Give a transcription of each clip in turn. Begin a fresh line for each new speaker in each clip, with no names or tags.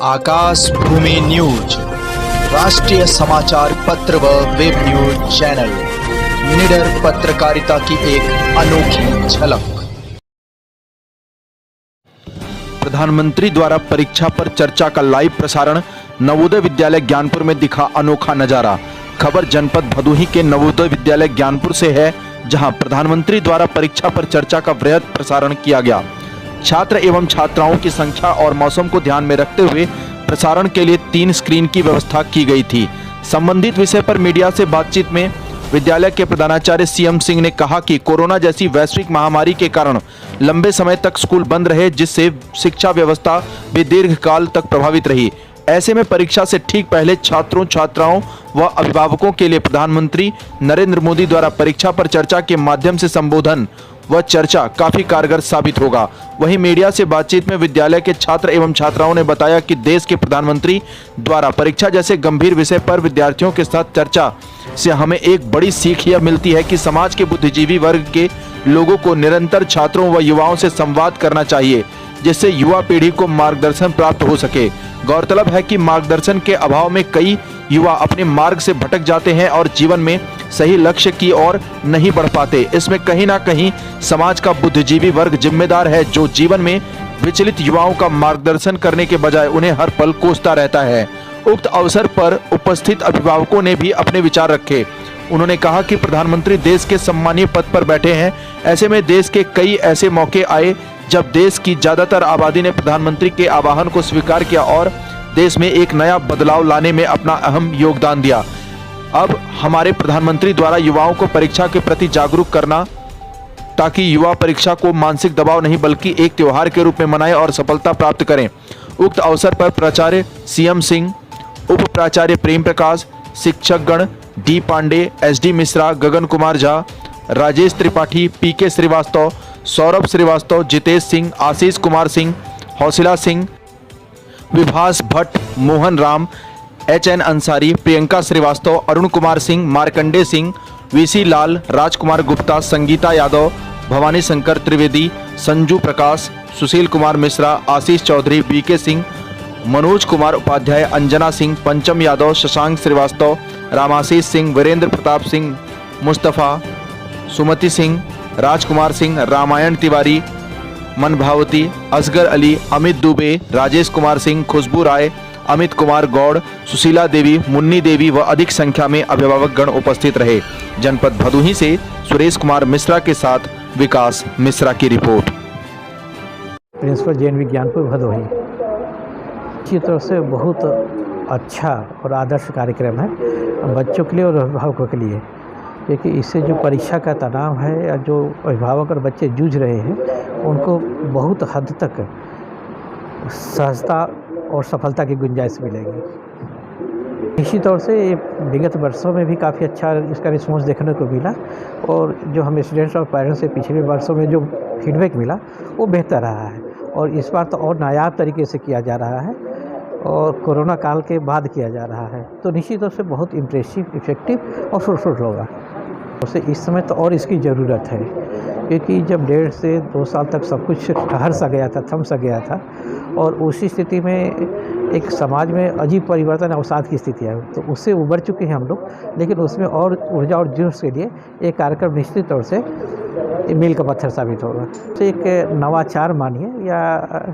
आकाश भूमि news राष्ट्रीय समाचार पत्र व वेब न्यूज चैनल निडर पत्रकारिता की एक अनोखी झलक। प्रधानमंत्री द्वारा परीक्षा पर चर्चा का लाइव प्रसारण। नवोदय विद्यालय ज्ञानपुर में दिखा अनोखा नजारा। खबर जनपद भदोही के नवोदय विद्यालय ज्ञानपुर से है, जहां प्रधानमंत्री द्वारा परीक्षा पर चर्चा का वृहद प्रसारण किया गया। छात्र एवं छात्राओं की संख्या और मौसम को ध्यान में रखते हुए प्रसारण के लिए 3 स्क्रीन की व्यवस्था की गई थी। संबंधित विषय पर मीडिया से बातचीत में विद्यालय के प्रधानाचार्य सीएम सिंह ने कहा कि कोरोना जैसी वैश्विक महामारी के कारण लंबे समय तक स्कूल बंद रहे, जिससे शिक्षा व्यवस्था भी दीर्घकाल तक प्रभावित रही। ऐसे में परीक्षा से ठीक पहले छात्रों, छात्राओं व अभिभावकों के लिए प्रधानमंत्री नरेंद्र मोदी द्वारा परीक्षा पर चर्चा के माध्यम से संबोधन व चर्चा काफी कारगर साबित होगा। वहीं मीडिया से बातचीत में विद्यालय के छात्र एवं छात्राओं ने बताया कि देश के प्रधानमंत्री द्वारा परीक्षा जैसे गंभीर विषय पर विद्यार्थियों के साथ चर्चा से हमें एक बड़ी सीख यह मिलती है कि समाज के बुद्धिजीवी वर्ग के लोगों को निरंतर छात्रों व युवाओं से संवाद करना चाहिए, जिससे युवा पीढ़ी को मार्गदर्शन प्राप्त हो सके। गौरतलब है कि मार्गदर्शन के अभाव में कई युवा अपने मार्ग से भटक जाते हैं और जीवन में सही लक्ष्य की ओर नहीं बढ़ पाते। इसमें कहीं ना कहीं समाज का बुद्धिजीवी वर्ग जिम्मेदार है, जो जीवन में विचलित युवाओं का मार्गदर्शन करने के बजाय उन्हें हर पल कोसता रहता है। उक्त अवसर पर उपस्थित अभिभावकों ने भी अपने विचार रखे। उन्होंने कहा कि प्रधानमंत्री देश के सम्मानीय पद पर बैठे हैं। ऐसे में देश के कई ऐसे मौके आए जब देश की ज्यादातर आबादी ने प्रधानमंत्री के आह्वान को स्वीकार किया और देश में एक नया बदलाव लाने में अपना अहम योगदान दिया। अब हमारे प्रधानमंत्री द्वारा युवाओं को परीक्षा के प्रति जागरूक करना, ताकि युवा परीक्षा को मानसिक दबाव नहीं बल्कि एक त्योहार के रूप में मनाएं और सफलता प्राप्त करें। उक्त अवसर पर प्राचार्य सीएम सिंह, उप प्राचार्य प्रेम प्रकाश, शिक्षकगण डी पांडे, एसडी मिश्रा, गगन कुमार झा, राजेश त्रिपाठी, पीके श्रीवास्तव, सौरभ श्रीवास्तव, जितेश सिंह, आशीष कुमार सिंह, हौसिला सिंह, विभास भट्ट, मोहन राम, एचएन अंसारी, प्रियंका श्रीवास्तव, अरुण कुमार सिंह, मार्कंडे सिंह, वीसी लाल, राजकुमार गुप्ता, संगीता यादव, भवानी शंकर त्रिवेदी, संजू प्रकाश, सुशील कुमार मिश्रा, आशीष चौधरी, बीके सिंह, मनोज कुमार उपाध्याय, अंजना सिंह, पंचम यादव, शशांक श्रीवास्तव, रामाशीष सिंह, वीरेंद्र प्रताप सिंह, मुस्तफ़ा, सुमति सिंह, राजकुमार सिंह, रामायण तिवारी, मनभावती, असगर अली, अमित दुबे, राजेश कुमार सिंह, खुशबू राय, अमित कुमार गौड़, सुशीला देवी, मुन्नी देवी व अधिक संख्या में अभिभावक गण उपस्थित रहे। जनपद भदोही से सुरेश कुमार मिश्रा के साथ विकास मिश्रा की रिपोर्ट।
प्रिंसिपल जेएनवी ज्ञानपुर भदोही। अच्छी तरह से बहुत अच्छा और आदर्श कार्यक्रम है बच्चों के लिए और अभिभावकों के लिए, क्योंकि इससे जो परीक्षा का तनाव है या जो अभिभावक और बच्चे जूझ रहे हैं उनको बहुत हद तक सहजता और सफलता की गुंजाइश मिलेगी। निश्चित तौर से विगत वर्षों में भी काफ़ी अच्छा इसका रिस्पॉन्स देखने को मिला और जो हम स्टूडेंट्स और पेरेंट्स से पिछले वर्षों में जो फीडबैक मिला वो बेहतर रहा है और इस बार तो और नायाब तरीके से किया जा रहा है और कोरोना काल के बाद किया जा रहा है, तो निश्चित तौर से बहुत इम्प्रेसिव, इफेक्टिव और फ्रूटफुल होगा। उसे इस समय तो और इसकी ज़रूरत है, क्योंकि जब 1.5 से 2 साल तक सब कुछ ठहर सा गया था, थम सा गया था और उसी स्थिति में एक समाज में अजीब परिवर्तन अवसाद की स्थिति है, तो उससे उबर चुके हैं हम लोग। लेकिन उसमें और ऊर्जा और जोश के लिए एक कार्यक्रम निश्चित तौर से मील का पत्थर साबित होगा। तो एक नवाचार मानिए या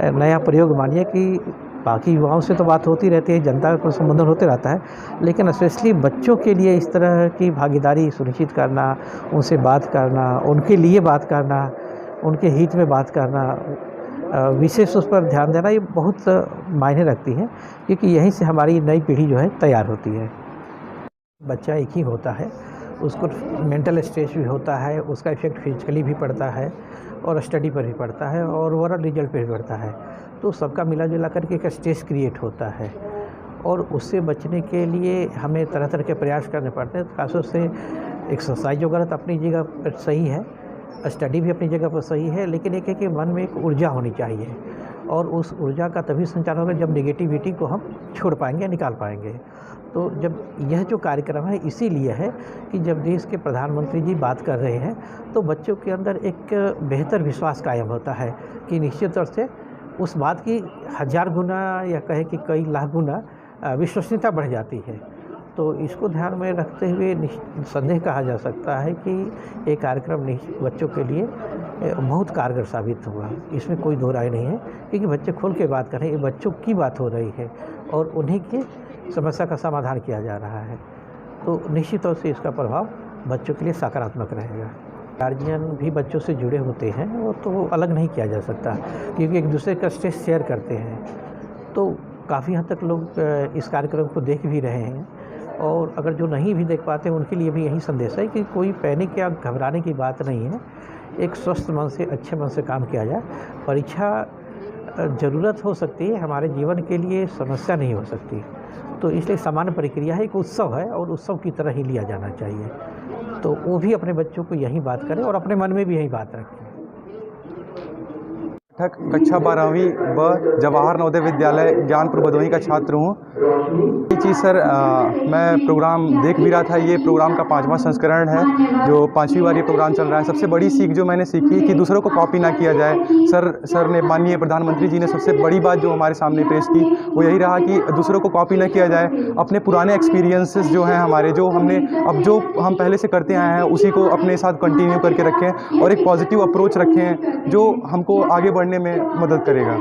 नया प्रयोग मानिए कि बाकी युवाओं से तो बात होती रहती है, जनता को संबोधन होते रहता है, लेकिन स्पेशली बच्चों के लिए इस तरह की भागीदारी सुनिश्चित करना, उनसे बात करना, उनके लिए बात करना, उनके हित में बात करना, विशेष उस पर ध्यान देना, ये बहुत मायने रखती है, क्योंकि यहीं से हमारी नई पीढ़ी जो है तैयार होती है। बच्चा एक ही होता है, उसको मेंटल स्ट्रेस भी होता है, उसका इफेक्ट फिजिकली भी पड़ता है और स्टडी पर भी पड़ता है और ओवरऑल रिजल्ट पर भी पड़ता है, तो सबका मिला जुला करके एक स्ट्रेस क्रिएट होता है और उससे बचने के लिए हमें तरह तरह के प्रयास करने पड़ते हैं। खासतौर से एक्सरसाइज वगैरह तो अपनी जगह पर सही है, स्टडी भी अपनी जगह पर सही है, लेकिन एक है कि मन में एक ऊर्जा होनी चाहिए और उस ऊर्जा का तभी संचार होगा जब नेगेटिविटी को हम छोड़ पाएंगे, निकाल पाएंगे। तो जब यह जो कार्यक्रम है इसीलिए है कि जब देश के प्रधानमंत्री जी बात कर रहे हैं तो बच्चों के अंदर एक बेहतर विश्वास कायम होता है कि निश्चित तौर से उस बात की 1000 गुना या कहे कि कई लाख गुना विश्वसनीयता बढ़ जाती है। तो इसको ध्यान में रखते हुए निस्संदेह कहा जा सकता है कि ये कार्यक्रम बच्चों के लिए बहुत कारगर साबित हुआ। इसमें कोई दो राय नहीं है, क्योंकि बच्चे खुल के बात कर रहे हैं, ये बच्चों की बात हो रही है और उन्हीं की समस्या का समाधान किया जा रहा है। तो निश्चित तौर से इसका प्रभाव बच्चों के लिए सकारात्मक रहेगा। गार्जियन भी बच्चों से जुड़े होते हैं, वो तो अलग नहीं किया जा सकता, क्योंकि एक दूसरे का स्ट्रेस शेयर करते हैं। तो काफ़ी हद तक लोग इस कार्यक्रम को देख भी रहे हैं, और अगर जो नहीं भी देख पाते उनके लिए भी यही संदेश है कि कोई पैनिक या घबराने की बात नहीं है। एक स्वस्थ मन से, अच्छे मन से काम किया जाए। परीक्षा ज़रूरत हो सकती है, हमारे जीवन के लिए समस्या नहीं हो सकती। तो इसलिए सामान्य प्रक्रिया है, एक उत्सव है और उत्सव की तरह ही लिया जाना चाहिए। तो वो भी अपने बच्चों को यही बात करें और अपने मन में भी यही बात रखें।
कक्षा 12वीं व जवाहर नवोदय विद्यालय ज्ञानपुर भदोही का छात्र हूँ। जी सर, मैं प्रोग्राम देख भी रहा था। ये प्रोग्राम का 5वां संस्करण है, जो 5वीं बार ये प्रोग्राम चल रहा है। सबसे बड़ी सीख जो मैंने सीखी कि दूसरों को कॉपी ना किया जाए। सर ने, माननीय प्रधानमंत्री जी ने सबसे बड़ी बात जो हमारे सामने पेश की वो यही रहा कि दूसरों को कॉपी ना किया जाए। अपने पुराने एक्सपीरियंसेस जो हैं हमारे, जो हम पहले से करते आए हैं, उसी को अपने साथ कंटिन्यू करके रखें और एक पॉजिटिव अप्रोच रखें जो हमको आगे बढ़ने में मदद करेगा।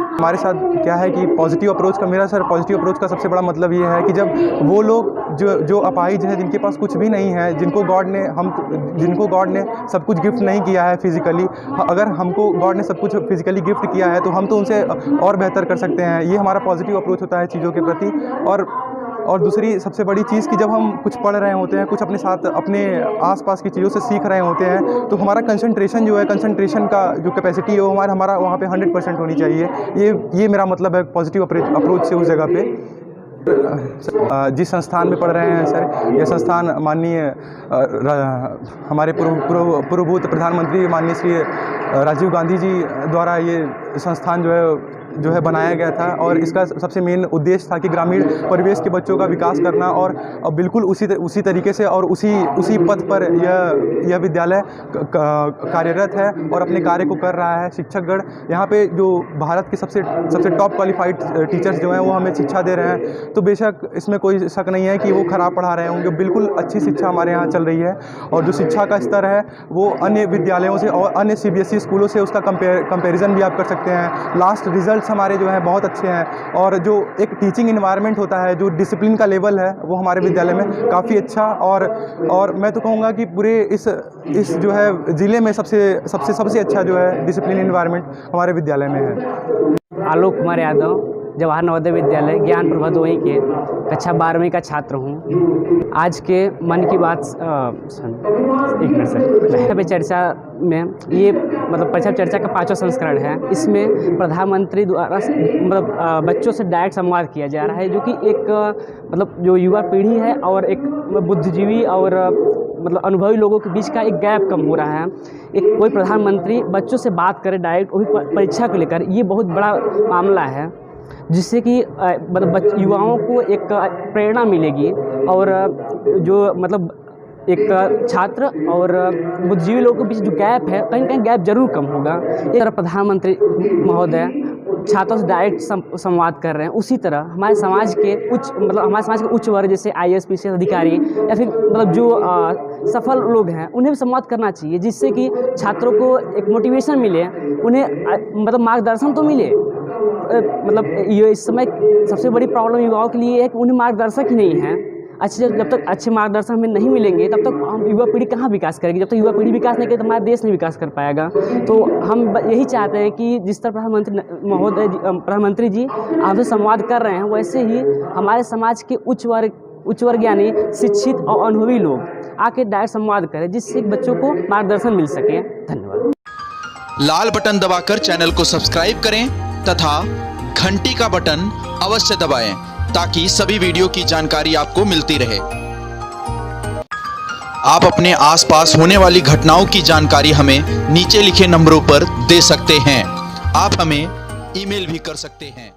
हमारे साथ क्या है कि पॉजिटिव अप्रोच पॉजिटिव अप्रोच का सबसे बड़ा मतलब ये है कि जब वो लोग जो अपाहिज हैं, जिनके पास कुछ भी नहीं है, जिनको गॉड ने सब कुछ गिफ्ट नहीं किया है फिजिकली, अगर हमको गॉड ने सब कुछ फिजिकली गिफ्ट किया है तो हम तो उनसे और बेहतर कर सकते हैं। ये हमारा पॉजिटिव अप्रोच होता है चीज़ों के प्रति। और दूसरी सबसे बड़ी चीज़ कि जब हम कुछ पढ़ रहे होते हैं, कुछ अपने साथ अपने आसपास की चीज़ों से सीख रहे होते हैं, तो हमारा कंसंट्रेशन का जो कैपेसिटी है वो हमारा वहाँ पे 100% होनी चाहिए। ये मेरा मतलब है पॉजिटिव अप्रोच से उस जगह पे। जिस संस्थान में पढ़ रहे हैं सर, यह संस्थान माननीय हमारे पूर्वभूत प्रधानमंत्री माननीय श्री राजीव गांधी जी द्वारा ये संस्थान जो है बनाया गया था, और इसका सबसे मेन उद्देश्य था कि ग्रामीण परिवेश के बच्चों का विकास करना। और बिल्कुल उसी तरीके से और उसी पथ पर यह विद्यालय कार्यरत है और अपने कार्य को कर रहा है। शिक्षकगण यहाँ पे जो भारत के सबसे टॉप क्वालिफाइड टीचर्स जो हैं वो हमें शिक्षा दे रहे हैं। तो बेशक इसमें कोई शक नहीं है कि वो ख़राब पढ़ा रहे होंगे, बिल्कुल अच्छी शिक्षा हमारे यहाँ चल रही है। और जो शिक्षा का स्तर है वो अन्य विद्यालयों से और अन्य CBSE स्कूलों से उसका कंपेरिजन भी आप कर सकते हैं। लास्ट रिजल्ट हमारे जो हैं बहुत अच्छे हैं, और जो एक टीचिंग इन्वायरमेंट होता है, जो डिसिप्लिन का लेवल है, वो हमारे विद्यालय में काफ़ी अच्छा। और मैं तो कहूँगा कि पूरे इस जो है ज़िले में सबसे अच्छा जो है डिसिप्लिन इन्वायरमेंट हमारे विद्यालय में है।
आलोक कुमार यादव, जवाहर नवोदय विद्यालय ज्ञानपुर भदोही के कक्षा 12वीं का छात्र हूँ। आज के मन की बात एक मिनट सर, चर्चा में ये मतलब परीक्षा चर्चा का 5वां संस्करण है। इसमें प्रधानमंत्री द्वारा मतलब बच्चों से डायरेक्ट संवाद किया जा रहा है, जो कि एक मतलब जो युवा पीढ़ी है और एक बुद्धिजीवी और मतलब अनुभवी लोगों के बीच का एक गैप कम हो रहा है। एक कोई प्रधानमंत्री बच्चों से बात करे डायरेक्ट, वही परीक्षा को लेकर, ये बहुत बड़ा मामला है, जिससे कि मतलब युवाओं को एक प्रेरणा मिलेगी। और जो मतलब एक छात्र और बुद्धिजीवी लोगों के बीच जो गैप है, कहीं कहीं गैप जरूर कम होगा। एक तरह प्रधानमंत्री महोदय छात्रों से डायरेक्ट संवाद कर रहे हैं, उसी तरह हमारे समाज के उच्च वर्ग जैसे IAS PCS अधिकारी या फिर मतलब जो सफल लोग हैं, उन्हें भी संवाद करना चाहिए, जिससे कि छात्रों को एक मोटिवेशन मिले, उन्हें मतलब मार्गदर्शन तो मिले। मतलब ये इस समय सबसे बड़ी प्रॉब्लम युवाओं के लिए है कि उन्हें मार्गदर्शक ही नहीं है। जब तक अच्छे मार्गदर्शन हमें नहीं मिलेंगे, तब तक हम युवा पीढ़ी कहाँ विकास करेगी। जब तक युवा पीढ़ी विकास नहीं करेगी तो हमारा देश नहीं विकास कर पाएगा। तो हम यही चाहते हैं कि जिस तरह प्रधानमंत्री जी आपसे संवाद कर रहे हैं, वैसे ही हमारे समाज के उच्च वर्ग यानी शिक्षित और अनुभवी लोग आके डायरेक्ट संवाद करें, जिससे बच्चों को मार्गदर्शन मिल सके। धन्यवाद।
लाल बटन दबाकर चैनल को सब्सक्राइब करें तथा घंटी का बटन अवश्य दबाएं, ताकि सभी वीडियो की जानकारी आपको मिलती रहे। आप अपने आसपास होने वाली घटनाओं की जानकारी हमें नीचे लिखे नंबरों पर दे सकते हैं। आप हमें ईमेल भी कर सकते हैं।